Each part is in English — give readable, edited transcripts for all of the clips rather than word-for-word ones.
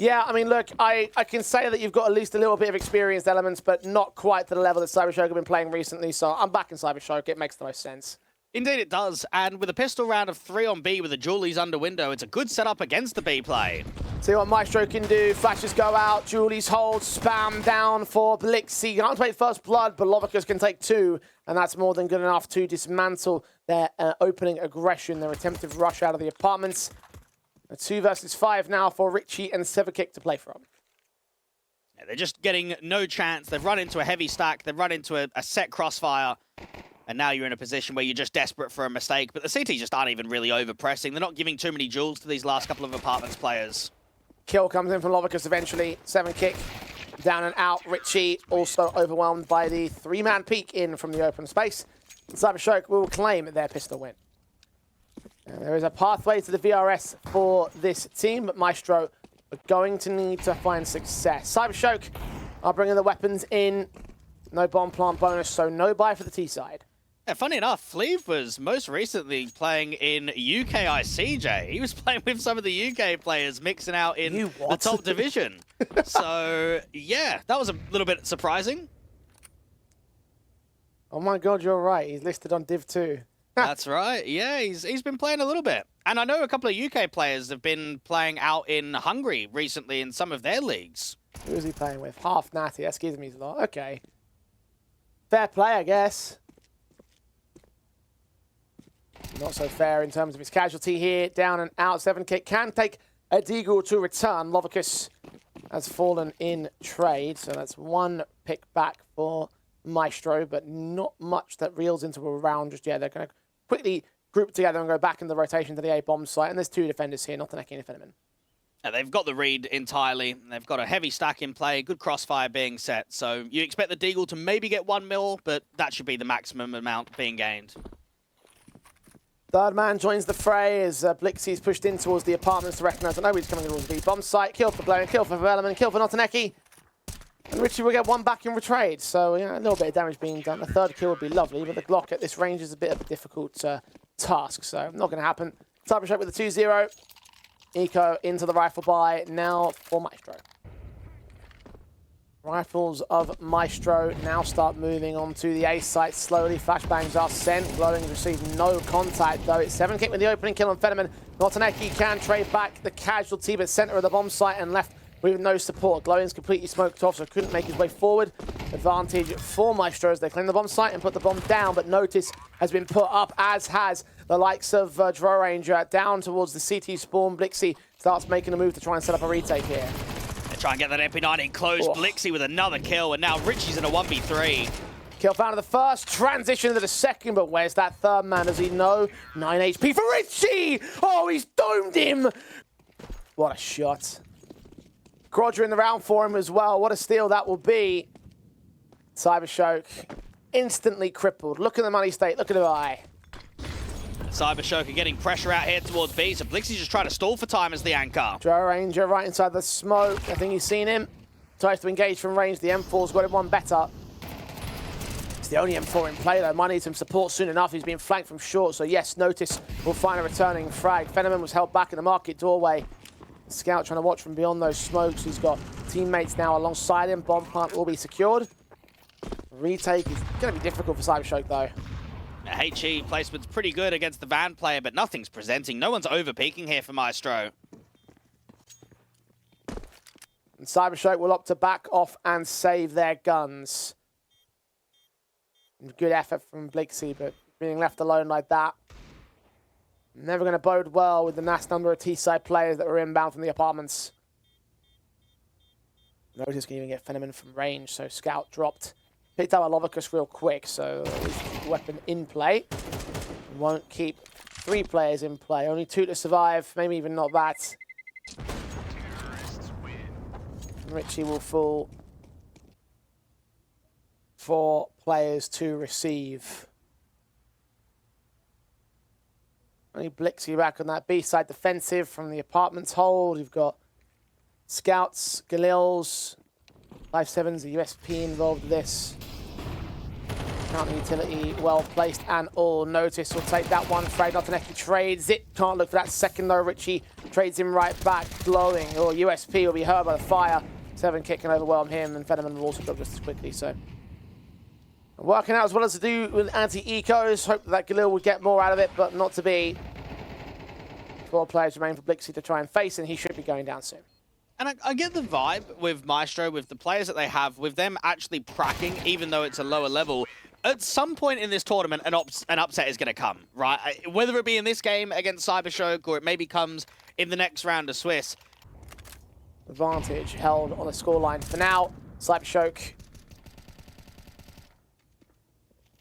Yeah, I mean, look, I can say that you've got at least a little bit of experienced elements, but not quite to the level that CYBERSHOKE have been playing recently, so I'm back in CYBERSHOKE. It makes the most sense. Indeed it does, and with a pistol round of 3 on B with the Julies under window, it's a good setup against the B play. See what Maestro can do. Flashes go out, Julie's hold, spam down for Blixie. Can't take first blood, but Lovicus can take 2, and that's more than good enough to dismantle their opening aggression, their attempted rush out of the apartments. A 2 versus 5 now for Richie and Severkick to play from. Yeah, they're just getting no chance. They've run into a heavy stack. They've run into a set crossfire. And now you're in a position where you're just desperate for a mistake. But the CT just aren't even really over-pressing. They're not giving too many jewels to these last couple of apartments players. Kill comes in from Lovicus eventually. Severkick down and out. Richie also overwhelmed by the 3-man peek in from the open space. CYBERSHOKE will claim their pistol win. And there is a pathway to the VRS for this team, but Maestro are going to need to find success. CYBERSHOKE are bringing the weapons in. No bomb plant bonus, so no buy for the T side. Yeah, funny enough, Fleeve was most recently playing in UK ICJ. He was playing with some of the UK players mixing out in the top division. So, yeah, that was a little bit surprising. Oh my god, you're right. He's listed on Div 2. That's right. Yeah, he's been playing a little bit. And I know a couple of UK players have been playing out in Hungary recently in some of their leagues. Who is he playing with? Half Natty. That scares me a lot. Okay. Fair play, I guess. Not so fair in terms of his casualty here. Down and out. Severkick can take a deagle to return. Lovicus has fallen in trade. So that's 1 pick back for Maestro, but not much that reels into a round just yet. They're going to quickly group together and go back in the rotation to the A bomb site. And there's 2 defenders here, Notaneki and Fenneman. Yeah, they've got the read entirely. They've got a heavy stack in play, good crossfire being set. So you expect the deagle to maybe get 1 mil, but that should be the maximum amount being gained. 3rd man joins the fray as Blixie's pushed in towards the apartments to recognize that nobody's coming towards the bomb site. Kill for Blair, kill for Velleman, kill for Notaneki. And Richie will get 1 back in retrade, so yeah, a little bit of damage being done. A 3rd kill would be lovely, but the Glock at this range is a bit of a difficult task, so not going to happen. CYBERSHOKE with the 2-0. Eco into the rifle buy now for Maestro. Rifles of Maestro now start moving onto the A site slowly. Flashbangs are sent. Glowing received no contact though. It's Severkick with the opening kill on Fenneman. Notaneki can trade back the casualty, but center of the bomb site and left with no support. Glowing's completely smoked off, so couldn't make his way forward. Advantage for Maestro as they claim the bomb site and put the bomb down, but notice has been put up, as has the likes of Draw Ranger down towards the CT spawn. Blixie starts making a move to try and set up a retake here. They try and get that MP9 in close. Oh. Blixie with another kill, and now Richie's in a 1v3. Kill found in the first, transition to the second, but where's that 3rd man? Does he know? 9 HP for Richie! Oh, he's domed him! What a shot. Quadra in the round for him as well. What a steal that will be. CYBERSHOKE instantly crippled. Look at the money state. Look at the eye. CYBERSHOKE are getting pressure out here towards B, so Blixie's just trying to stall for time as the anchor. Draw Ranger right inside the smoke. I think he's seen him. Tries to engage from range. The M4's got him 1 better. It's the only M4 in play though. Might need some support soon enough. He's being flanked from short, so yes, notice we'll find a returning frag. Fenneman was held back in the market doorway. Scout trying to watch from beyond those smokes. He's got teammates now alongside him. Bomb plant will be secured. Retake is going to be difficult for CYBERSHOKE though. HE placement's pretty good against the van player, but nothing's presenting. No one's over-peaking here for Maestro. And CYBERSHOKE will opt to back off and save their guns. Good effort from Blixie, but being left alone like that, never going to bode well with the mass number of T-side players that were inbound from the apartments. Notice can even get Fenneman from range, so Scout dropped. Picked up a Lovicus real quick, so weapon in play. Won't keep 3 players in play. Only 2 to survive, maybe even not that. Richie will fall. 4 players to receive. Only Blixie back on that B-side defensive from the apartments hold. You've got Scouts, Galils, 5-7's, the USP involved in this. Counter utility well placed and all. Notice will take that one. Frag Notaneki trades it. Can't look for that second though. Richie trades him right back. Glowing or USP will be hurt by the fire. 7 kick can overwhelm him, and Fenneman will also drop just as quickly. So working out as well as to do with anti-ecos. Hope that Galil would get more out of it, but not to be. 4 players remain for Blixie to try and face, and he should be going down soon. And I get the vibe with Maestro, with the players that they have, with them actually pragging, even though it's a lower level. At some point in this tournament, an upset is going to come, right? Whether it be in this game against CYBERSHOKE or it maybe comes in the next round of Swiss. Advantage held on the scoreline for now. CYBERSHOKE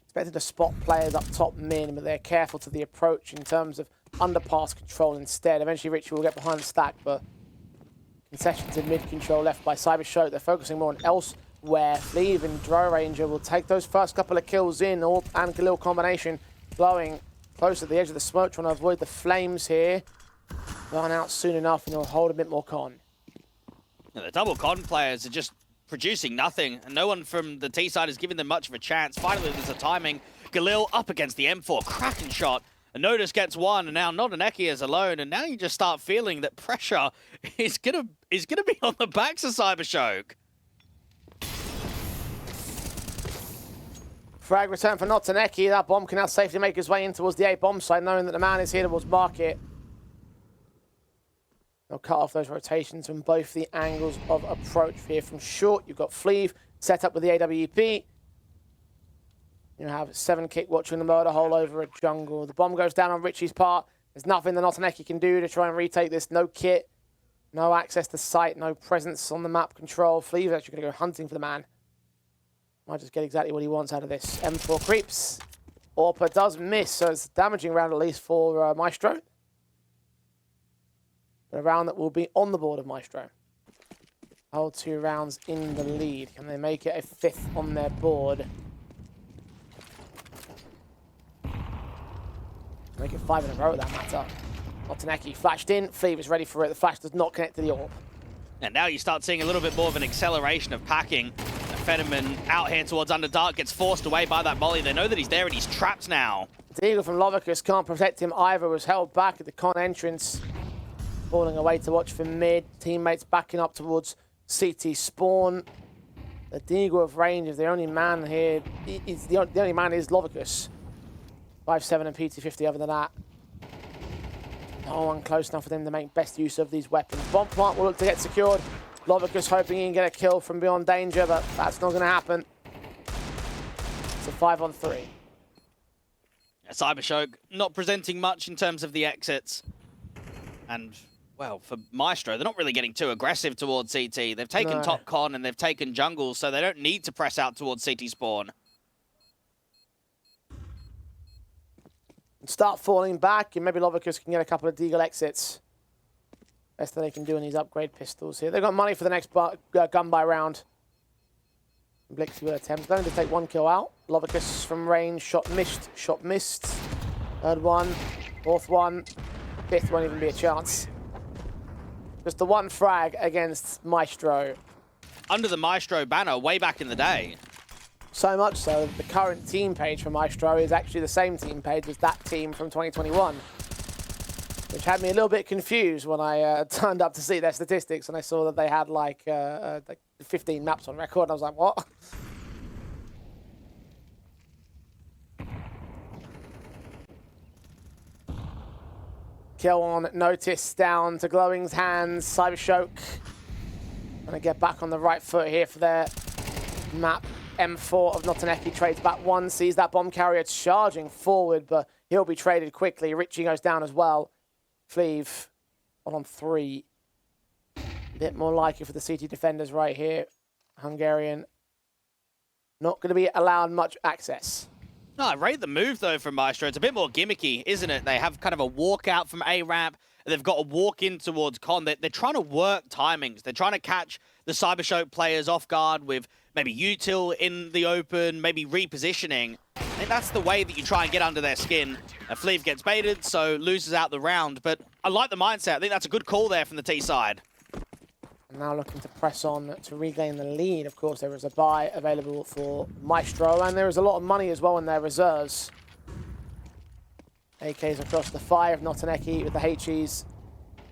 expected to spot players up top mid, but they're careful to the approach in terms of underpass control instead. Eventually Richie will get behind the stack, but concessions in mid control left by CYBERSHOKE. They're focusing more on elsewhere. Fleeve and Dro Ranger will take those first couple of kills in, and Galil combination blowing close to the edge of the smoke, trying to avoid the flames here. Run out soon enough and he'll hold a bit more con. Yeah, the double con players are just producing nothing, and no one from the T side is giving them much of a chance. Finally, there's a timing. Galil up against the M4, cracking shot. And Notice gets one, and now Notaneki is alone, and now you just start feeling that pressure is gonna be on the backs of CYBERSHOKE. Frag return for Notaneki. That bomb can now safely make his way in towards the A bomb side, knowing that the man is here towards market. They'll cut off those rotations from both the angles of approach here. From short, you've got Fleeve set up with the AWP. You have 7 kick watching the murder hole over a jungle. The bomb goes down on Richie's part. There's nothing that Notaneki can do to try and retake this. No kit, no access to sight, no presence on the map control. Fleeve's actually going to go hunting for the man. Might just get exactly what he wants out of this. M4 creeps. Orpa does miss, so it's a damaging round at least for Maestro. But a round that will be on the board of Maestro. Hold 2 rounds in the lead. Can they make it a 5th on their board? Make it 5 in a row, that matter. Notaneki flashed in. Fleeve is ready for it. The flash does not connect to the AWP. And now you start seeing a little bit more of an acceleration of packing. Fenneman out here towards Underdark gets forced away by that molly. They know that he's there and he's trapped now. The Eagle from Lovicus can't protect him either. Was held back at the con entrance. Falling away to watch for mid. Teammates backing up towards CT spawn. The Deagle of range is the only man here. The only man is Lovicus. 5.7 and PT50 other than that. No one close enough for them to make best use of these weapons. Bomb plant will look to get secured. Lovicus hoping he can get a kill from beyond danger, but that's not going to happen. It's a 5-on-3. Yeah, CYBERSHOKE not presenting much in terms of the exits. And, well, for Maestro, they're not really getting too aggressive towards CT. They've taken top con and they've taken jungle, so they don't need to press out towards CT spawn. Start falling back, and maybe Lovicus can get a couple of Deagle exits. Best that they can do in these upgrade pistols here. They've got money for the next gun buy round. Blixie will attempt. Going to take 1 kill out. Lovicus from range, shot missed, shot missed. 3rd one, 4th one, 5th won't even be a chance. Just the 1 frag against Maestro. Under the Maestro banner way back in the day. So much so that the current team page for Maestro is actually the same team page as that team from 2021. Which had me a little bit confused when I turned up to see their statistics and I saw that they had like 15 maps on record. And I was like, what? Kill on Notice down to Glowing's hands. CYBERSHOKE gonna get back on the right foot here for their map. M4 of Notaneki trades back 1, sees that bomb carrier charging forward, but he'll be traded quickly. Richie goes down as well. Fleeve on 3. A bit more likely for the CT defenders right here. Hungarian not going to be allowed much access. No, I rate the move, though, from Maestro. It's a bit more gimmicky, isn't it? They have kind of a walkout from A-ramp. They've got a walk in towards con. They're trying to work timings. They're trying to catch the CYBERSHOKE players off guard with maybe util in the open, maybe repositioning. I think that's the way that you try and get under their skin. Fleeve gets baited, so loses out the round. But I like the mindset. I think that's a good call there from the T side. And now looking to press on to regain the lead. Of course, there is a buy available for Maestro, and there is a lot of money as well in their reserves. AKs across the 5, Notaneki with the HEs.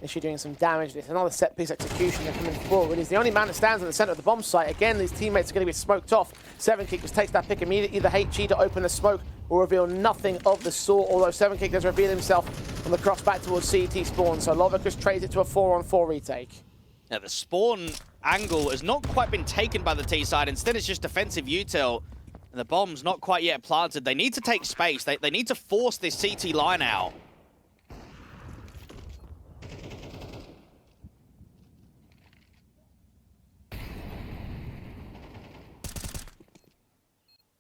Ishii doing some damage. It's another set-piece execution. They're coming forward. He's the only man that stands in the center of the bomb site. Again, these teammates are going to be smoked off. 7kick just takes that pick immediately. The HE to open the smoke will reveal nothing of the sort, although 7kick does reveal himself on the cross back towards CT spawn. So Lovicus trades it to a 4-on-4 retake. Now, the spawn angle has not quite been taken by the T side. Instead, it's just defensive util. And the bomb's not quite yet planted. They need to take space. They need to force this CT line out.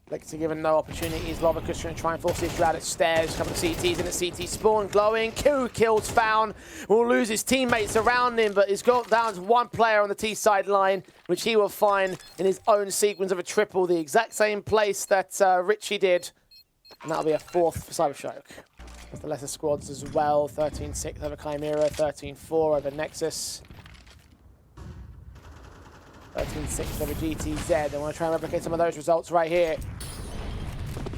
Blixie given no opportunities. Lovicus going to try and force this out at stairs. Couple of CTs in the CT spawn. Glowing. 2 kills found. Will lose his teammates around him, but he's got down to 1 player on the T side line, which he will find in his own sequence of a triple. The exact same place that Richie did. And that'll be a 4th for CYBERSHOKE. With the lesser squads as well. 13-6 over Chimera. 13-4 over Nexus. 13-6 over GTZ. They want to try and replicate some of those results right here.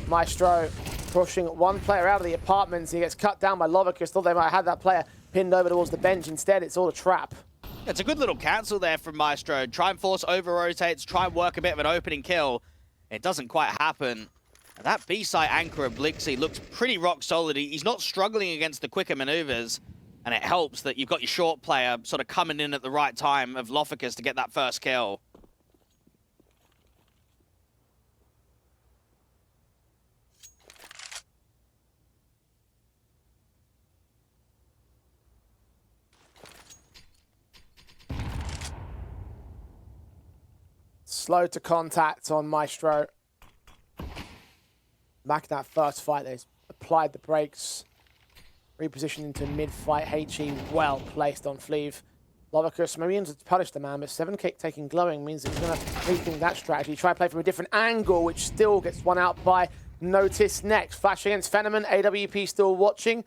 Maestro pushing 1 player out of the apartments. He gets cut down by Lovicus. Thought they might have had that player pinned over towards the bench. Instead, it's all a trap. It's a good little cancel there from Maestro. Try and force over-rotates, try and work a bit of an opening kill. It doesn't quite happen. And that B-side anchor of Blixie looks pretty rock solid. He's not struggling against the quicker maneuvers. And it helps that you've got your short player sort of coming in at the right time of Lovicus to get that first kill. Slow to contact on Maestro. Back in that first fight, they applied the brakes. Repositioned into mid-fight. HE well placed on Fleeve. Lovicus maybe into to punish the man, but 7kick taking glowing means he's going to rethink that strategy. Try to play from a different angle, which still gets won out by Notice next. Flash against Fenneman. AWP still watching.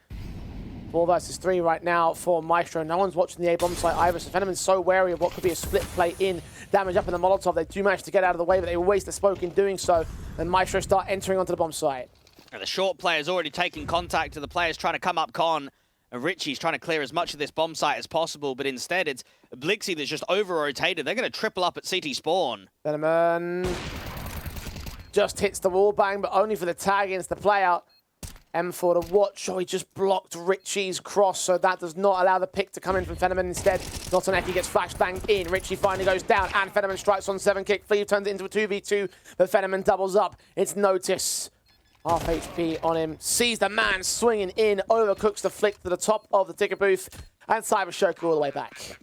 4 versus 3 right now for Maestro. No one's watching the A-bomb site either, so Fenneman's so wary of what could be a split play in. Damage up in the Molotov. They do manage to get out of the way, but they waste the smoke in doing so. And Maestro start entering onto the bomb site. And the short player's already taking contact to the players trying to come up con. And Richie's trying to clear as much of this bomb site as possible, but instead it's Blixie that's just over-rotated. They're going to triple up at CT spawn. Fenneman just hits the wall bang, but only for the tag against the play out. M4 to watch. Oh, he just blocked Richie's cross, so that does not allow the pick to come in from Fenneman instead. Notaneki gets flashbanged in. Richie finally goes down, and Fenneman strikes on 7kick. Fleeve turns it into a 2v2, but Fenneman doubles up. It's Notice. Half HP on him. Sees the man swinging in. Overcooks the flick to the top of the ticket booth. And CYBERSHOKE all the way back.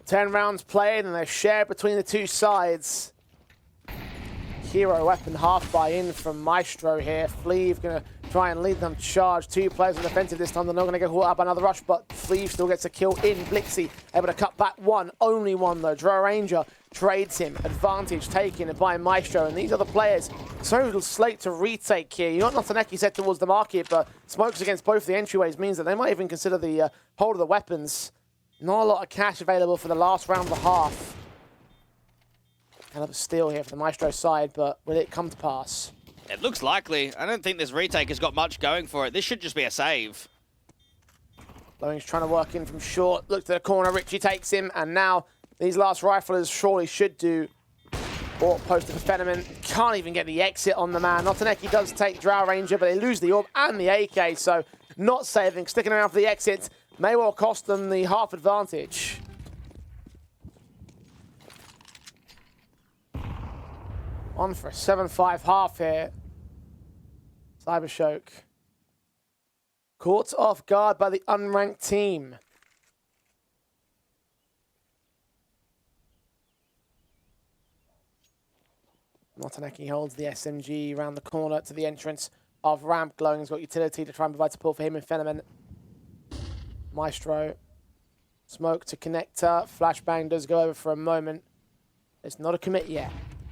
10 rounds played, and they're shared between the 2 sides. Hero weapon half buy-in from Maestro here. Fleeve going to try and lead them charge. 2 players on defensive this time. They're not going to get caught up by another rush, but Fleeve still gets a kill in. Blixie able to cut back 1. Only 1 though. Draw Ranger trades him. Advantage taken by Maestro. And these are the players so slate to retake here. You got Notaneki set towards the market, but smokes against both the entryways means that they might even consider the hold of the weapons. Not a lot of cash available for the last round of the half. Kind of a steal here for the Maestro side, but will it come to pass? It looks likely. I don't think this retake has got much going for it. This should just be a save. Glowing's trying to work in from short. Look to the corner. Richie takes him, and now these last riflers surely should do. Or posted for Fenneman. Can't even get the exit on the man. Notaneki does take Drow Ranger, but they lose the orb and the AK, so not saving. Sticking around for the exit may well cost them the half advantage. On for a 7-5 half here. CYBERSHOKE. Caught off guard by the unranked team. Notaneki holds the SMG around the corner to the entrance of ramp. Glowing's got utility to try and provide support for him and Fenneman. Maestro. Smoke to connector. Flashbang does go over for a moment. It's not a commit yet.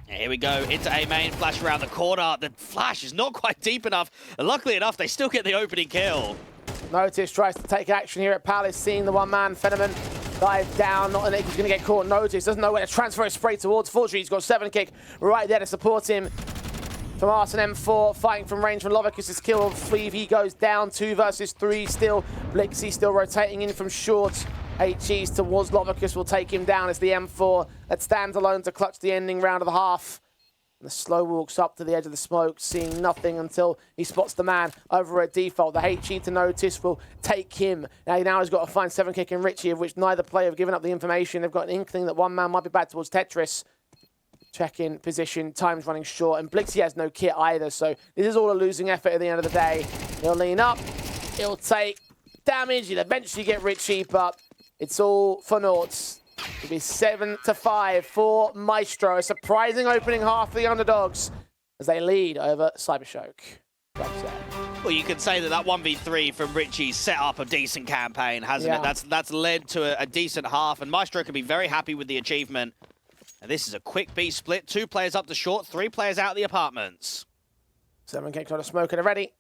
Here we go, into A main, flash around the corner. The flash is not quite deep enough. Luckily enough, they still get the opening kill. Notice tries to take action here at Palace, seeing the one-man Fenneman dive down. Not he's going to get caught. Notice doesn't know where to transfer his spray towards. Fortunately, he's got 7 kick right there to support him. From Arson M4, fighting from range from Lovicus is killed. Fleeve, he goes down 2 versus 3 still. Blixie still rotating in from short. HE's towards Lovicus will take him down as the M4 that stands alone to clutch the ending round of the half. And the slow walks up to the edge of the smoke, seeing nothing until he spots the man over at default. The HE to Notice will take him. Now he's got to find 7 kick and Richie, of which neither player have given up the information. They've got an inkling that one man might be back towards Tetris. Check in position, time's running short, and Blixie has no kit either, so this is all a losing effort at the end of the day. He'll lean up, he'll take damage, he'll eventually get Richie, but it's all for naught. It'll be 7-5 for Maestro. A surprising opening half for the underdogs as they lead over CYBERSHOKE. Well, you could say that 1v3 from Richie set up a decent campaign, hasn't it? That's led to a decent half, and Maestro can be very happy with the achievement. And this is a quick B split. 2 players up to short, 3 players out of the apartments. 7 kicks on a smoker already.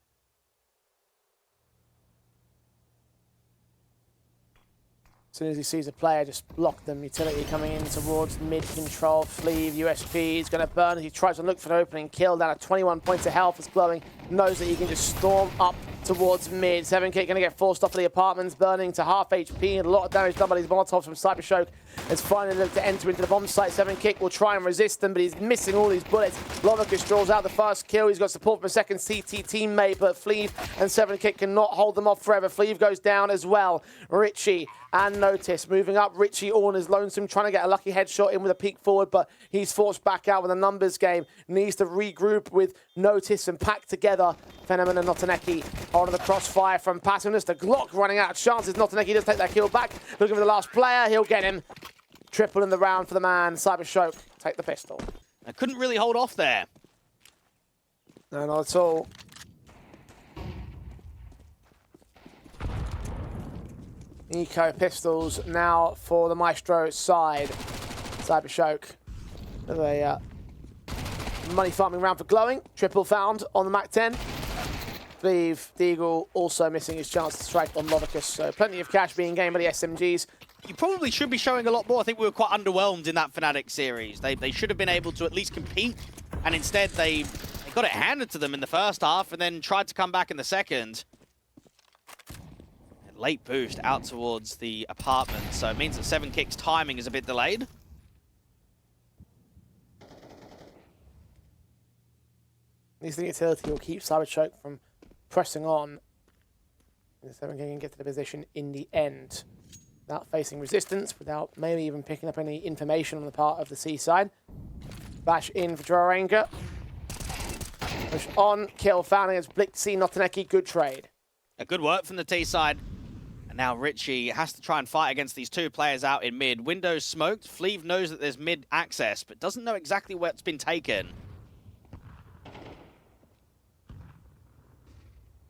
As soon as he sees a player, just block them. Utility coming in towards mid-control. Fleeve, USP is going to burn as he tries to look for an opening kill. Down at 21 points of health as Glowing knows that he can just storm up towards mid. 7 kick going to get forced off of the apartments, burning to half HP. And a lot of damage done by these Molotovs from CYBERSHOKE. Has finally looked to enter into the bomb site. 7 kick will try and resist them, but he's missing all these bullets. Lovicus draws out the first kill. He's got support from a second CT teammate, but Fleeve and 7 kick cannot hold them off forever. Fleeve goes down as well. Richie and Notice moving up. Richie all on his lonesome, trying to get a lucky headshot in with a peek forward, but he's forced back out with a numbers game. Needs to regroup with Notice and pack together. Fenneman and Notaneki on the crossfire from Passionus. The Glock running out of chances. Notaneki does take that kill back. Looking for the last player. He'll get him. Triple in the round for the man. CYBERSHOKE take the pistol. I couldn't really hold off there. No, not at all. Eco pistols now for the Maestro side. CYBERSHOKE with a money farming round for Glowing. Triple found on the MAC-10. Fleeve, Deagle also missing his chance to strike on Lovicus. So plenty of cash being gained by the SMGs. You probably should be showing a lot more. I think we were quite underwhelmed in that Fnatic series. They should have been able to at least compete, and instead they got it handed to them in the first half and then tried to come back in the second. And late boost out towards the apartment, so it means that 7 kick's timing is a bit delayed. At least the utility will keep CYBERSHOKE from pressing on. The 7 kick can get to the position in the end. Without facing resistance, without maybe even picking up any information on the part of the C side. Bash in for Droranger. Push on, kill found against Blixie, Notaneki, good trade. A good work from the T side. And now Richie has to try and fight against these 2 players out in mid. Windows smoked. Fleeve knows that there's mid access, but doesn't know exactly where it's been taken.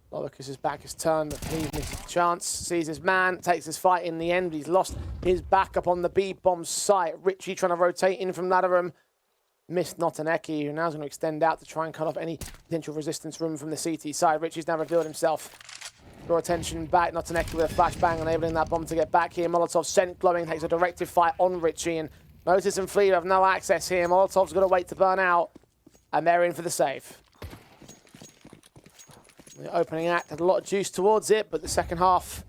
Lovicus' back is turned, but Fleeve misses the chance, sees his man, takes his fight in the end, but he's lost his back up on the B-bomb site. Richie trying to rotate in from ladder room. Missed Notaneki, who now is going to extend out to try and cut off any potential resistance room from the CT side. Richie's now revealed himself. Draw attention back, Notaneki with a flashbang, enabling that bomb to get back here. Molotov sent Glowing, takes a directive fight on Richie, and Notice and Fleeve have no access here. Molotov's got to wait to burn out, and they're in for the save. The opening act had a lot of juice towards it, but the second half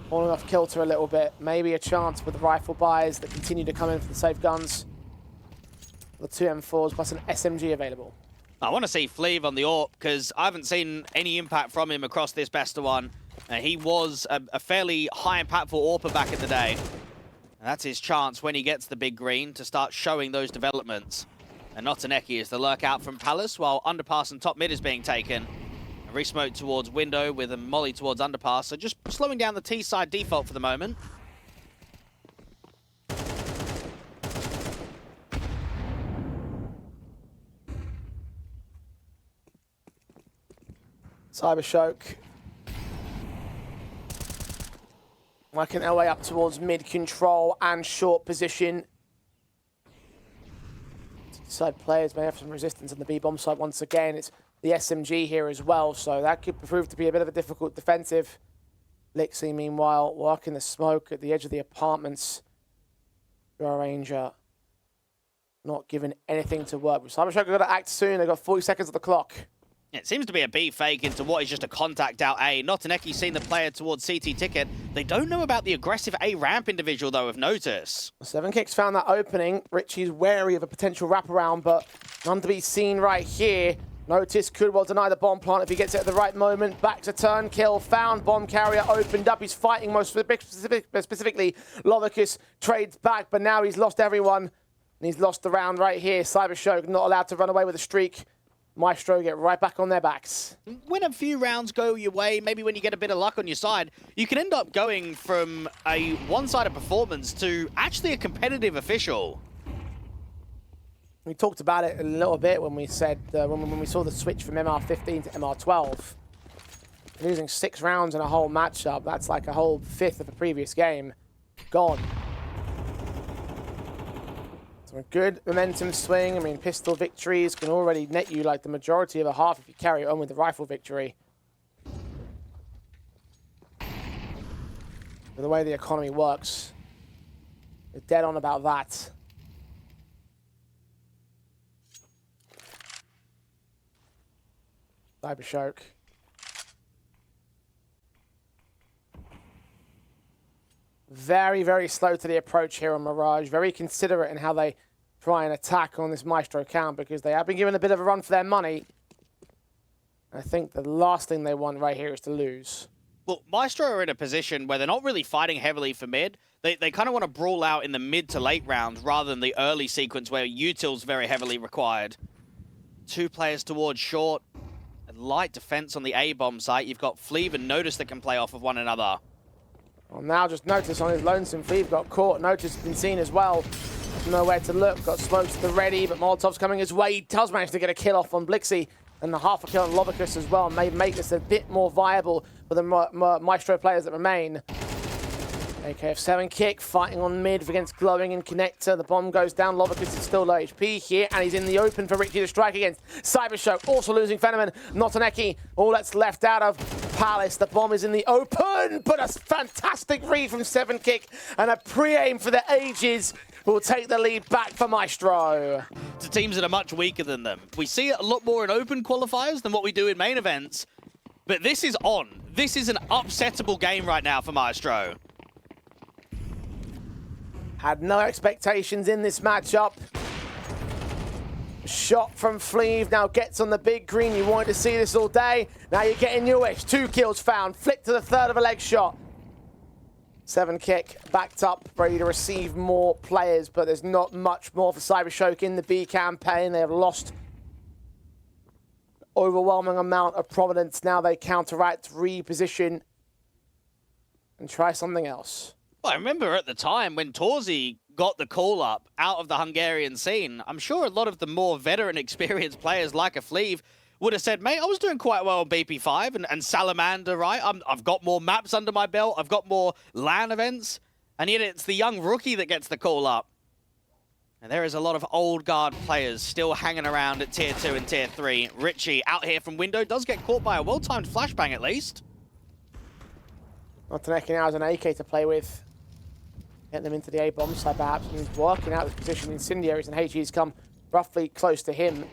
falling off kilter a little bit. Maybe a chance with the rifle buys that continue to come in for the safe guns. The 2 M4s plus an SMG available. I want to see Fleeve on the AWP because I haven't seen any impact from him across this best of one. He was a fairly high impactful AWPer back in the day. And that's his chance when he gets the big green to start showing those developments. And Notaneki is the lurkout from Palace, while underpass and top mid is being taken. A re-smoke towards window with a molly towards underpass, so just slowing down the T side default for the moment. CYBERSHOKE working their way up towards mid-control and short position. Side players may have some resistance on the B-bomb side once again. It's the SMG here as well, so that could prove to be a bit of a difficult defensive. Lixie, meanwhile, working the smoke at the edge of the apartments. Ranger not given anything to work with. CYBERSHOKE got to act soon. They've got 40 seconds of the clock. It seems to be a B fake into what is just a contact out A. Notaneki seen the player towards CT ticket. They don't know about the aggressive A ramp individual, though, of Notice. 7kicks found that opening. Richie's wary of a potential wraparound, but none to be seen right here. Notice could well deny the bomb plant if he gets it at the right moment. Back to turn kill. Found bomb carrier opened up. He's fighting most specifically. Lovicus trades back, but now he's lost everyone. And he's lost the round right here. CYBERSHOKE not allowed to run away with a streak. Maestro get right back on their backs. When a few rounds go your way, maybe when you get a bit of luck on your side, you can end up going from a one-sided performance to actually a competitive official. We talked about it a little bit when we said, when we saw the switch from MR15 to MR12. Losing 6 rounds in a whole matchup, that's like a whole fifth of the previous game. Gone. So a good momentum swing. I mean, pistol victories can already net you like the majority of a half if you carry it on with the rifle victory. But the way the economy works, they're dead on about that. CYBERSHOKE. Very, very slow to the approach here on Mirage. Very considerate in how they try and attack on this Maestro count because they have been given a bit of a run for their money. I think the last thing they want right here is to lose. Well, Maestro are in a position where they're not really fighting heavily for mid. They kind of want to brawl out in the mid to late rounds rather than the early sequence where util's very heavily required. 2 players towards short. A light defense on the A-bomb site. You've got Fleeve and Notice that can play off of one another. Well, now just Notice on his lonesome. Fleeve got caught. Notice has been seen as well. Nowhere to look. Got smokes to the ready, but Molotov's coming his way. He does manage to get a kill off on Blixie. And the half a kill on Lovicus as well may make this a bit more viable for the Maestro players that remain. AKF7 kick, fighting on mid against Glowing and Connector. The bomb goes down. Lovicus is still low HP here, and he's in the open for Richie to strike against. CYBERSHOKE also losing Fenneman. Notaneki, all that's left out of Palace. The bomb is in the open, but a fantastic read from 7kick and a pre-aim for the ages will take the lead back for Maestro. To teams that are much weaker than them. We see it a lot more in open qualifiers than what we do in main events, but this is on. This is an upsettable game right now for Maestro. Had no expectations in this matchup. Shot from Fleeve now gets on the big green. You wanted to see this all day. Now you're getting your wish. 2 kills found. Flick to the third of a leg shot. 7kick backed up, ready to receive more players, but there's not much more for CYBERSHOKE in the B campaign. They have lost overwhelming amount of prominence. Now they counteract, reposition, and try something else. Well, I remember at the time when Torzi got the call up out of the Hungarian scene, I'm sure a lot of the more veteran experienced players like a Fleeve would have said, mate, I was doing quite well on BP5 and Salamander, right? I've got more maps under my belt. I've got more LAN events. And yet it's the young rookie that gets the call up. And there is a lot of old guard players still hanging around at Tier 2 and Tier 3. Richie out here from window does get caught by a well-timed flashbang at least. Notaneki now has an AK to play with. Get them into the A-bomb side perhaps, and he's working out this position. Incendiaries and HG's come roughly close to him.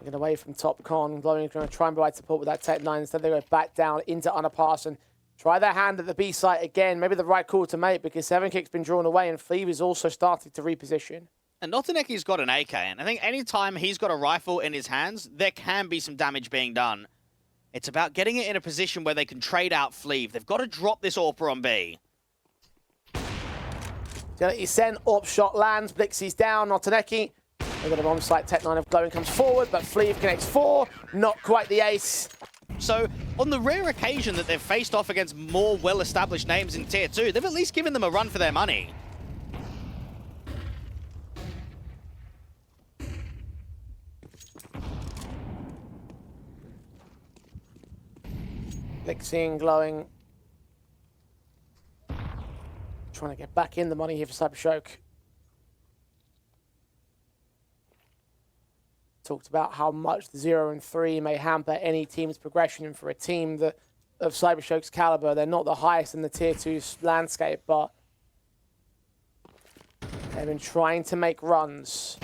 Get away from top con. Glowing is going to try and provide support with that Tech 9. Instead they go back down into underpass and try their hand at the B site again. Maybe the right call to make because 7kick's been drawn away and Fleeve is also starting to reposition. And Notaneki's got an AK, and I think anytime he's got a rifle in his hands, there can be some damage being done. It's about getting it in a position where they can trade out Fleeve. They've got to drop this AWPer on B. He sent AWP shot lands. Blixie's down. Notaneki. They've got a bomb site. Tech 9 of Glowing comes forward, but Fleeve connects 4. Not quite the ace. So, on the rare occasion that they've faced off against more well-established names in Tier 2, they've at least given them a run for their money. Blixie and Glowing. Trying to get back in the money here for CYBERSHOKE. talked about how much the 0 and 3 may hamper any team's progression, and for a team that of CYBERSHOKE's caliber, they're not the highest in the Tier 2 landscape, but they've been trying to make runs.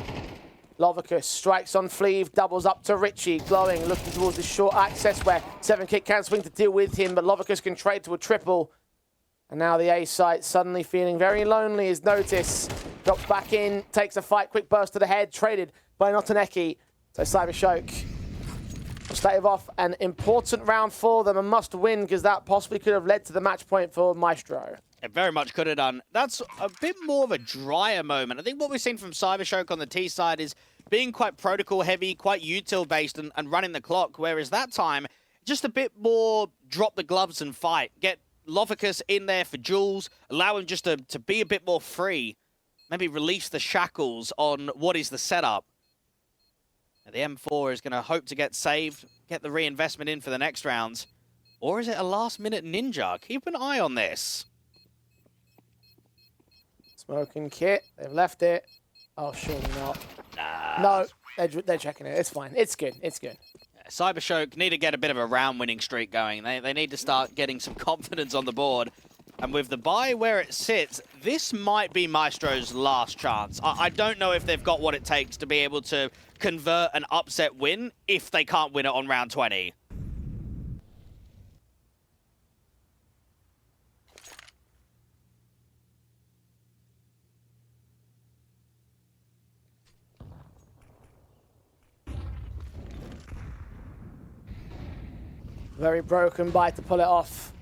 Lovicus strikes on Fleeve, doubles up to Richie. Glowing, looking towards the short access where 7kick can swing to deal with him, but Lovicus can trade to a triple. And now the A site suddenly feeling very lonely as Notice drops back in, takes a fight, quick burst to the head, traded by Notaneki. So CYBERSHOKE will stave off an important round for them, a must win, because that possibly could have led to the match point for Maestro. It very much could have done. That's a bit more of a drier moment. I think what we've seen from CYBERSHOKE on the T side is being quite protocol heavy, quite util based and running the clock, whereas that time, just a bit more drop the gloves and fight. Get Lovicus in there for Jules, allow him just to be a bit more free, maybe release the shackles on what is the setup. Now, the M4 is going to hope to get saved, get the reinvestment in for the next rounds. Or is it a last-minute ninja? Keep an eye on this. Smoking kit, they've left it. Oh, surely not. Nah. No, they're checking it. It's fine. It's good. It's good. Yeah, CYBERSHOKE need to get a bit of a round-winning streak going. They need to start getting some confidence on the board. And with the bye where it sits, this might be Maestro's last chance. I don't know if they've got what it takes to be able to convert an upset win if they can't win it on round 20. Very broken bite to pull it off.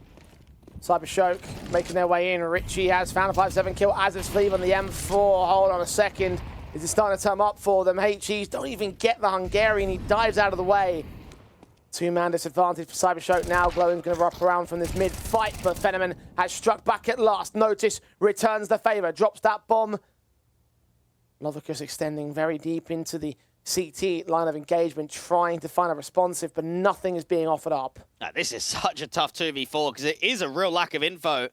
CYBERSHOKE making their way in. Richie has found a 5-7 kill as it's Fleeve on the M4. Hold on a second. Is it starting to turn up for them? HEs don't even get the Hungarian. He dives out of the way. Two-man disadvantage for CYBERSHOKE now. Glowing's going to wrap around from this mid-fight, but Fenneman has struck back at last. Notice returns the favor, drops that bomb. Lovicus extending very deep into the CT line of engagement, trying to find a responsive, but nothing is being offered up. Now, this is such a tough 2v4 because it is a real lack of info.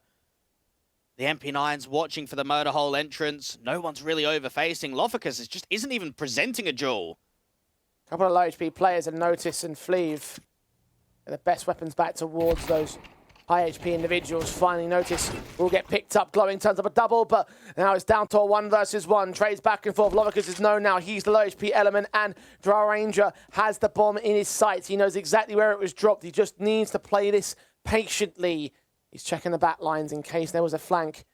The MP9's watching for the motor hole entrance. No one's really overfacing. Lovicus just isn't even presenting a duel. A couple of low HP players and Notice and Fleeve are the best weapons back towards those high HP individuals. Finally, Notice will get picked up. Glowing turns up a double, but now it's down to a 1 versus 1. Trades back and forth. Lovicus is known now. He's the low HP element, and Drow Ranger has the bomb in his sights. He knows exactly where it was dropped. He just needs to play this patiently. He's checking the back lines in case there was a flank.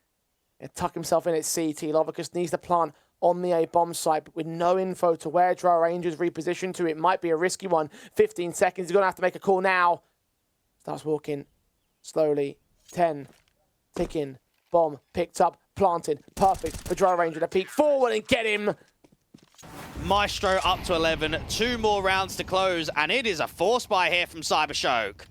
He'll tuck himself in at CT. Lovicus needs to plant on the A bomb site, but with no info to where Drow Ranger's repositioned to, it might be a risky one. 15 seconds. He's going to have to make a call now. Starts walking slowly. 10. Ticking. Bomb picked up. Planted. Perfect for Drow Ranger to peek forward and get him. Maestro up to 11. 2 more rounds to close, and it is a force buy here from CYBERSHOKE.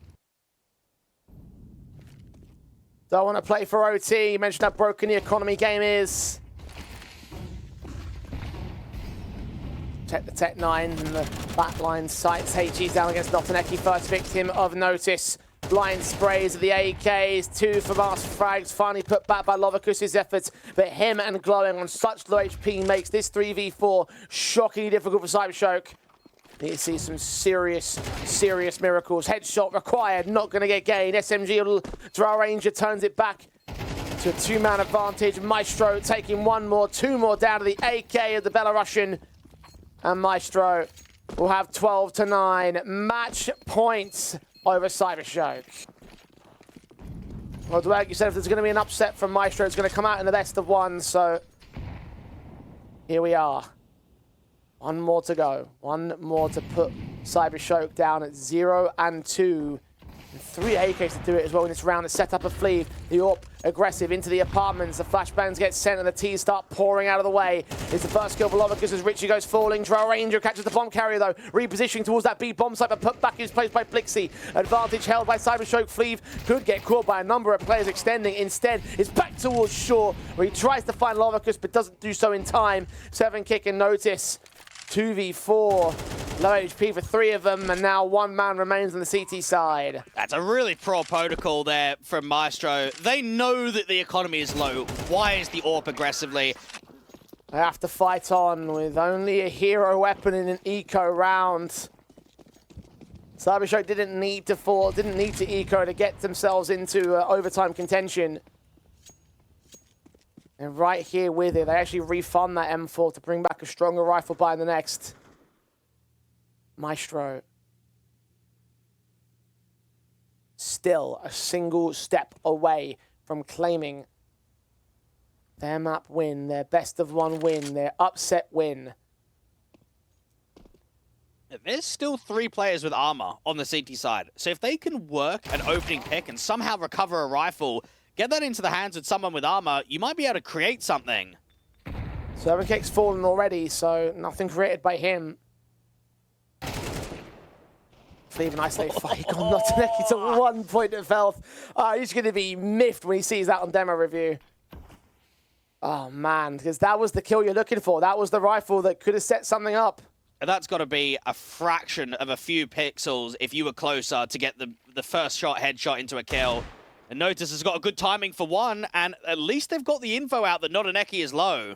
Don't want to play for OT. You mentioned how broken the economy game is. Check the Tech 9 and the backline sights. HG's down against Notaneki, first victim of Notice. Blind sprays of the AKs, 2 for Master Frags, finally put back by Lovicus's efforts, but him and Glowing on such low HP makes this 3v4 shockingly difficult for CYBERSHOKE. Need to see some serious miracles. Headshot required, not going to get gained. SMG Drow Ranger turns it back to a 2-man advantage. Maestro taking 1 more, 2 more down to the AK of the Belarusian. And Maestro will have 12-9. Match points over CYBERSHOKE. Well, Dwag, you said if there's going to be an upset from Maestro, it's going to come out in the best of 1, so here we are. 1 more to go. 1 more to put CYBERSHOKE down at 0 and 2. And 3 AKs to do it as well in this round. The setup of Fleeve. The AWP aggressive into the apartments. The flashbangs get sent and the T's start pouring out of the way. It's the first kill for Lovicus as Richie goes falling. Drow Ranger catches the bomb carrier though. Repositioning towards that B bomb site, but put back in his place by Blixie. Advantage held by CYBERSHOKE. Fleeve could get caught by a number of players extending. Instead, it's back towards Shaw, where he tries to find Lovicus but doesn't do so in time. 7kick and Notice. 2v4, low HP for 3 of them, and now 1 man remains on the CT side. That's a really poor protocol there from Maestro. They know that the economy is low. Why is the AWP aggressively? They have to fight on with only a hero weapon in an eco round. CYBERSHOKE didn't need to fall, didn't need to eco to get themselves into overtime contention. And right here with it, they actually refund that M4 to bring back a stronger rifle by the next. Maestro. Still a single step away from claiming their map win, their best of one win, their upset win. There's still 3 players with armor on the CT side. So if they can work an opening pick and somehow recover a rifle, get that into the hands of someone with armor, you might be able to create something. 7K's fallen already, so nothing created by him. Leave an isolated fight. Got Notaneki to 1 point of health. He's going to be miffed when he sees that on demo review. Oh, man, because that was the kill you're looking for. That was the rifle that could have set something up. And that's got to be a fraction of a few pixels if you were closer to get the first shot, headshot into a kill. And Notice has got a good timing for one, and at least they've got the info out that Notaneki is low.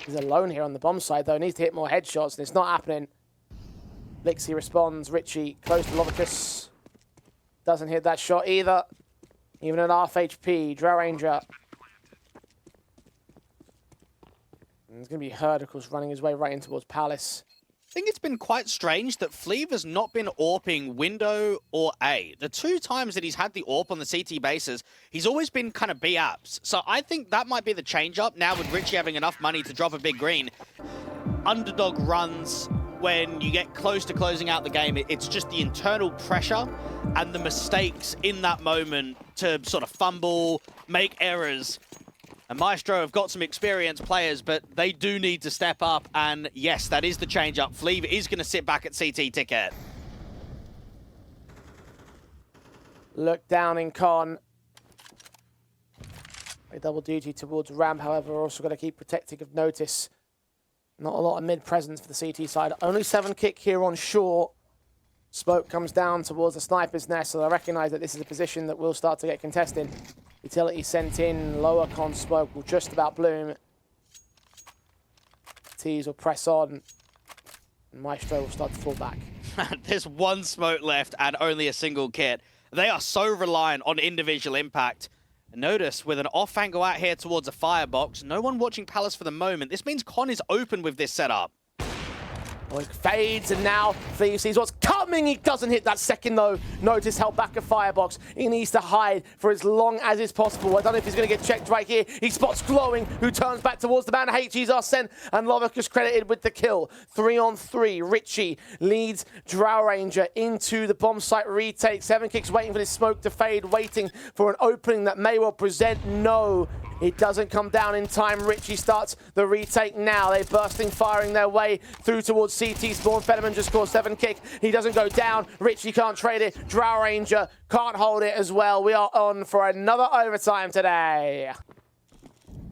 He's alone here on the bomb side, though. Needs to hit more headshots, and it's not happening. Blixie responds. Richie close to Lovicus. Doesn't hit that shot either. Even at half HP. Drow Ranger. And it's going to be Herd, of course, running his way right in towards Palace. I think it's been quite strange that Fleeve has not been AWPing window or A. The 2 times that he's had the AWP on the CT bases, he's always been kind of B apps. So I think that might be the change up now with Richie having enough money to drop a big green. Underdog runs, when you get close to closing out the game, it's just the internal pressure and the mistakes in that moment to sort of fumble, make errors. And Maestro have got some experienced players, but they do need to step up. And yes, that is the change up. Fleeve is going to sit back at CT ticket. Look down in Con. A double duty towards Ramp, however, we're also got to keep protecting of Notice. Not a lot of mid-presence for the CT side. Only 7Kick here on shore. Smoke comes down towards the sniper's nest, so I recognize that this is a position that will start to get contested. Utility sent in, lower Con smoke will just about bloom. Tees will press on, and Maestro will start to fall back. There's 1 smoke left and only a single kit. They are so reliant on individual impact. Notice with an off angle out here towards a firebox, no one watching Palace for the moment. This means Con is open with this setup. Well, it fades, and now Fleeve sees what's coming. He doesn't hit that second, though. Notice held back a firebox. He needs to hide for as long as is possible. I don't know if he's going to get checked right here. He spots Glowing, who turns back towards the man. HG's are sent, and Lovicus credited with the kill. 3 on 3. Richie leads Drow Ranger into the bomb site retake. 7Kicks waiting for this smoke to fade, waiting for an opening that may well present. No, it doesn't come down in time. Richie starts the retake now. They're bursting, firing their way through towards CT spawn. Fenneman just scores 7Kick. He doesn't go down. Richie can't trade it. Drow Ranger can't hold it as well. We are on for another overtime today.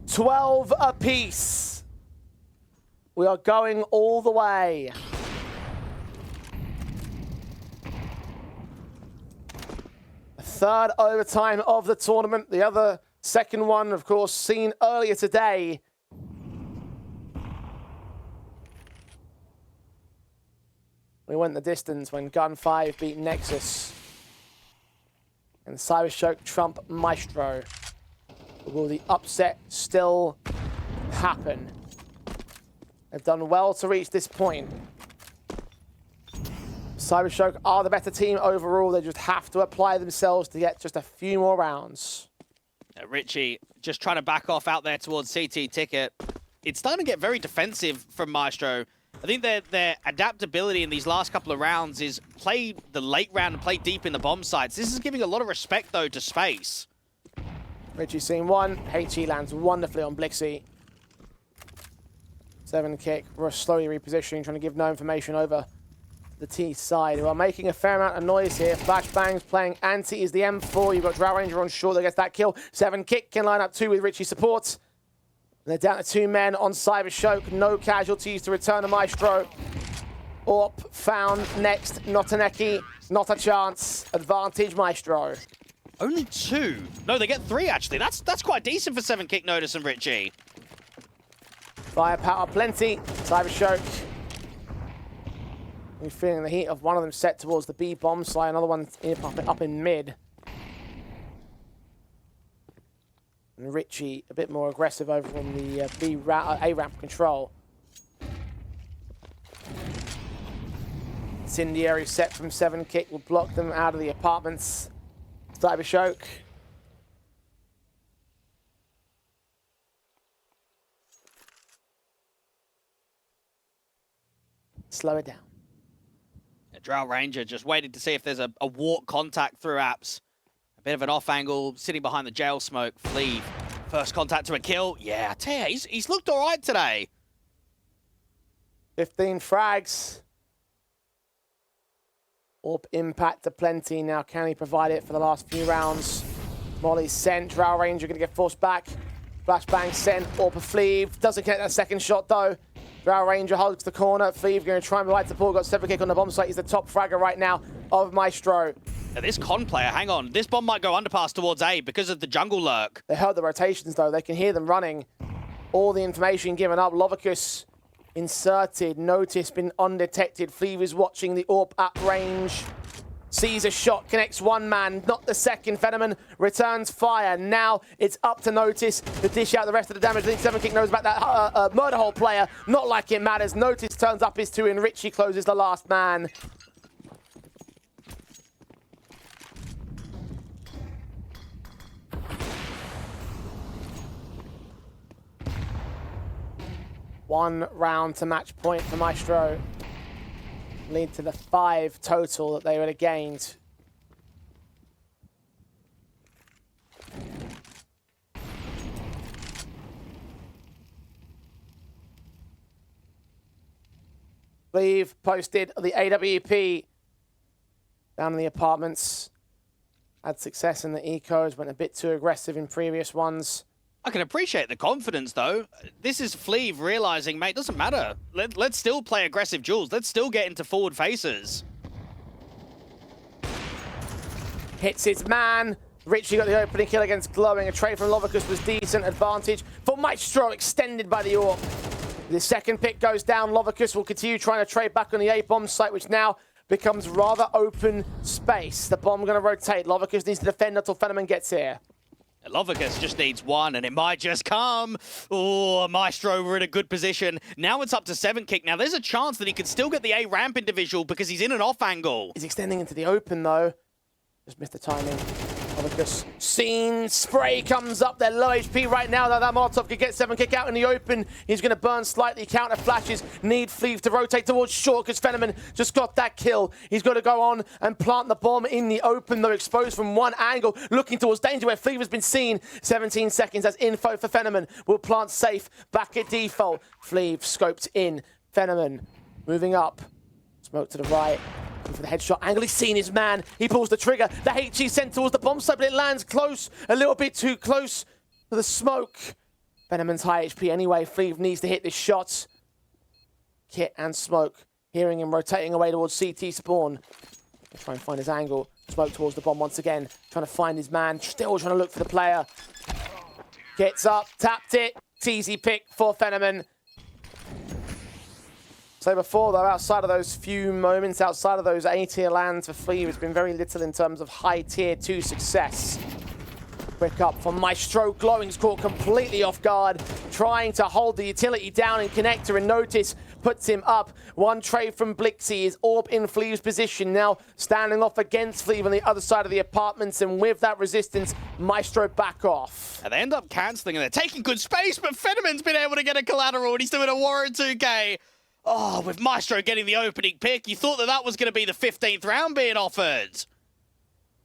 12 apiece. We are going all the way. The 3rd overtime of the tournament. The other second one, of course, seen earlier today. We went the distance when Gun 5 beat Nexus. And CYBERSHOKE trump Maestro. Will the upset still happen? They've done well to reach this point. CYBERSHOKE are the better team overall. They just have to apply themselves to get just a few more rounds. Richie just trying to back off out there towards CT ticket. It's starting to get very defensive from Maestro. I think their adaptability in these last couple of rounds is play the late round and play deep in the bomb sites. This is giving a lot of respect, though, to space. Richie's seen one. HE lands wonderfully on Blixie. 7Kick. We're slowly repositioning, trying to give no information over the T side, who are making a fair amount of noise here. Flashbangs playing anti is the M4. You've got Drow Ranger on shore that gets that kill. 7Kick can line up 2 with Richie support. They're down to 2 men on CYBERSHOKE. No casualties to return to Maestro. AWP found next. Notaneki. Not a chance. Advantage Maestro. Only 2? No, they get 3, actually. That's quite decent for 7Kick, Notice, and Richie. Firepower plenty. CYBERSHOKE. We're feeling the heat of one of them set towards the B bomb site, another one up in mid. And Richie a bit more aggressive over on the A ramp control. Incendiary set from 7kick will block them out of the apartments. CYBERSHOKE. Slow it down. Drow Ranger just waiting to see if there's a walk contact through apps. A bit of an off angle, sitting behind the jail smoke. Fleeve, first contact to a kill. Yeah, I tell you, he's looked all right today. 15 frags. Orb impact to plenty. Now can he provide it for the last few rounds? Molly's sent. Drow Ranger going to get forced back. Flashbang sent. Orb of Fleeve. Doesn't connect that second shot though. Drow Ranger holds the corner. Fleeve going to try and provide support. Got 7kick on the bomb site. He's the top fragger right now of Maestro. Now this con player, hang on. This bomb might go underpass towards A because of the jungle lurk. They heard the rotations though. They can hear them running. All the information given up. Lovicus inserted. Notice been undetected. Fleeve is watching the AWP at range. Sees a shot, connects one man, not the second. Fenneman returns fire. Now it's up to Notice to dish out the rest of the damage. I think 7kick knows about that murder hole player. Not like it matters. Notice turns up his 2 and Richie closes the last man. One round to match point for Maestro. Lead to the 5 total that they would have gained. Fleeve posted the AWP down in the apartments. Had success in the ecos, went a bit too aggressive in previous ones. I can appreciate the confidence, though. This is Fleeve realizing, mate, doesn't matter. Let's still play aggressive duels. Let's still get into forward faces. Hits his man. Richie got the opening kill against Glowing. A trade from Lovicus was decent. Advantage for Maestro, extended by the AWP. The second pick goes down. Lovicus will continue trying to trade back on the A-bomb site, which now becomes rather open space. The bomb going to rotate. Lovicus needs to defend until Fenneman gets here. Lovicus just needs one, and it might just come. Oh, Maestro, we're in a good position. Now it's up to 7kick. Now there's a chance that he could still get the A ramp individual because he's in an off angle. He's extending into the open, though. Just missed the timing. Lovicus seen. Spray comes up. They're low HP right now. Though that Molotov could get 7kick out in the open. He's going to burn slightly. Counter flashes. Need Fleeve to rotate towards short because Fenneman just got that kill. He's got to go on and plant the bomb in the open, though exposed from one angle, looking towards danger where Fleeve has been seen. 17 seconds as info for Fenneman. Will plant safe. Back at default. Fleeve scoped in. Fenneman moving up. Smoke to the right. For the headshot angle, he's seen his man. He pulls the trigger. The HE sent towards the bomb site, but it lands close, a little bit too close to the smoke. Fenneman's high HP anyway. Fleeve needs to hit this shot. Kit and Smoke hearing him rotating away towards CT spawn. He'll try and find his angle. Smoke towards the bomb once again, trying to find his man. Still trying to look for the player. Gets up, tapped it. Easy pick for Fenneman. So before, though, outside of those few moments, outside of those A-tier lands for Fleeve, it's been very little in terms of high tier 2 success. Quick up from Maestro. Glowing's caught completely off guard, trying to hold the utility down in connector, and Notice puts him up. One trade from Blixie is AWP in Fleeve's position, now standing off against Fleeve on the other side of the apartments, and with that resistance, Maestro back off. And they end up cancelling, and they're taking good space, but Fenneman's been able to get a collateral, and he's doing a Warren 2K. Oh, with Maestro getting the opening pick, you thought that that was going to be the 15th round being offered.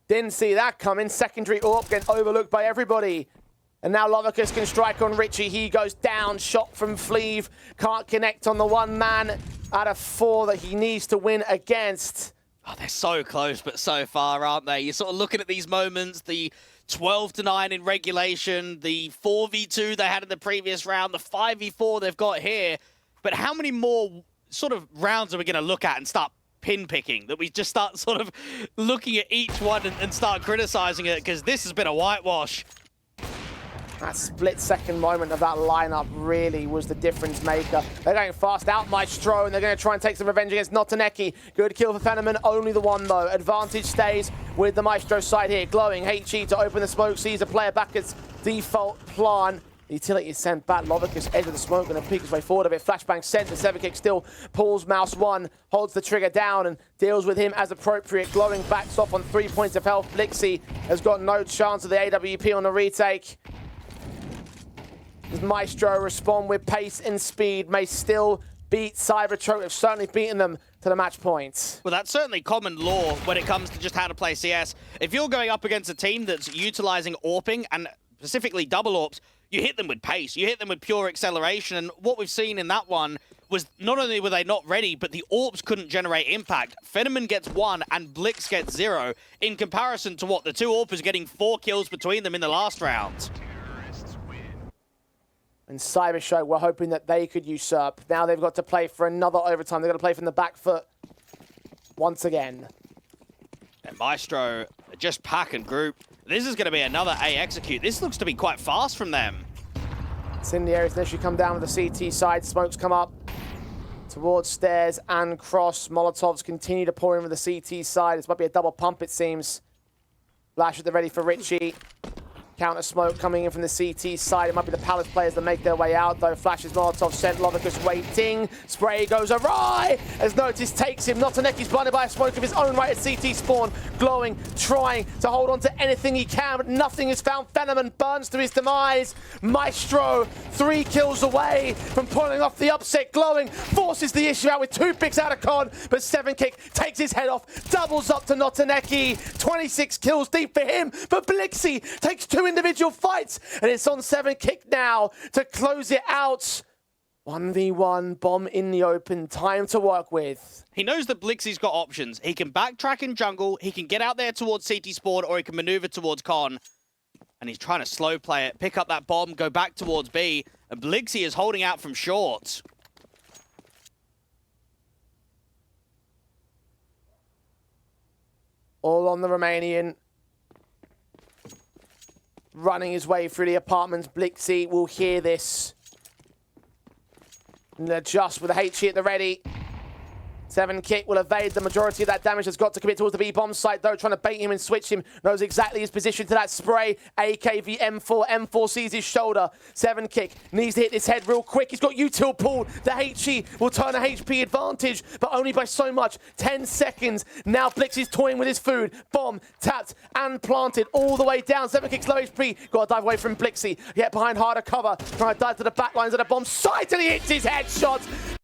Didn't see that coming. Secondary AWP getting overlooked by everybody. And now Lovicus can strike on Richie. He goes down. Shot from Fleeve. Can't connect on the one man out of 4 that he needs to win against. Oh, they're so close, but so far, aren't they? You're sort of looking at these moments, the 12-9 in regulation, the 4v2 they had in the previous round, the 5v4 they've got here. But how many more sort of rounds are we going to look at and start pin-picking? That we just start sort of looking at each one and start criticizing it, because this has been a whitewash. That split-second moment of that lineup really was the difference maker. They're going fast out Maestro, and they're going to try and take some revenge against Notaneki. Good kill for Fenneman, only the one though. Advantage stays with the Maestro side here. Glowing, HE to open the smoke, sees a player back at default plan. Utility is sent back. Lovicus edge of the smoke, going to peek his way forward a bit. Flashbang sent. The 7-kick still pulls Mouse 1, holds the trigger down and deals with him as appropriate. Glowing backs off on 3 points of health. Blixie has got no chance of the AWP on the retake. Does Maestro respond with pace and speed? May still beat CYBERSHOKE. Have certainly beaten them to the match point. Well, that's certainly common law when it comes to just how to play CS. If you're going up against a team that's utilizing AWPing and specifically double AWPs, you hit them with pace, you hit them with pure acceleration, and what we've seen in that one was not only were they not ready, but the AWPs couldn't generate impact. Fenneman gets 1 and Blix gets 0, in comparison to what the two AWPers getting 4 kills between them in the last round. And CYBERSHOKE were hoping that they could usurp. Now they've got to play for another overtime. They've got to play from the back foot once again. And Maestro just pack and group. This is going to be another A execute. This looks to be quite fast from them. Incendiaries initially come down to the CT side. Smokes come up towards stairs and cross. Molotovs continue to pour in with the CT side. This might be a double pump, it seems. Flash at the ready for Richie. Counter smoke coming in from the CT side. It might be the Palace players that make their way out, though. Flashes Molotov sent. Lovicus waiting. Spray goes awry as Notice takes him. Notaneki's blinded by a smoke of his own right at CT spawn. Glowing, trying to hold on to anything he can, but nothing is found. Fenneman burns to his demise. Maestro 3 kills away from pulling off the upset. Glowing forces the issue out with 2 picks out of con, but 7-kick takes his head off. Doubles up to Notaneki. 26 kills deep for him, but Blixie takes 2 individual fights, and it's on 7-kick now to close it out. 1v1, bomb in the open, time to work with. He knows that Blixie's got options. He can backtrack in jungle, he can get out there towards CT Sport, or he can maneuver towards Con. And he's trying to slow play it, pick up that bomb, go back towards B, and Blixie is holding out from short. All on the Romanian. Running his way through the apartments. Blixie will hear this. And adjust with the HE at the ready. 7-kick will evade the majority of that damage. Has got to commit towards the B-bomb site, though, trying to bait him and switch him. Knows exactly his position to that spray. AKV M4. M4 sees his shoulder. 7-kick needs to hit his head real quick. He's got util pulled. The HE will turn a HP advantage, but only by so much. 10 seconds. Now Blix is toying with his food. Bomb tapped and planted all the way down. 7-kick's low HP. Got to dive away from Blixie. Get behind harder cover. Trying to dive to the back lines of the bomb site, and he hits his headshot.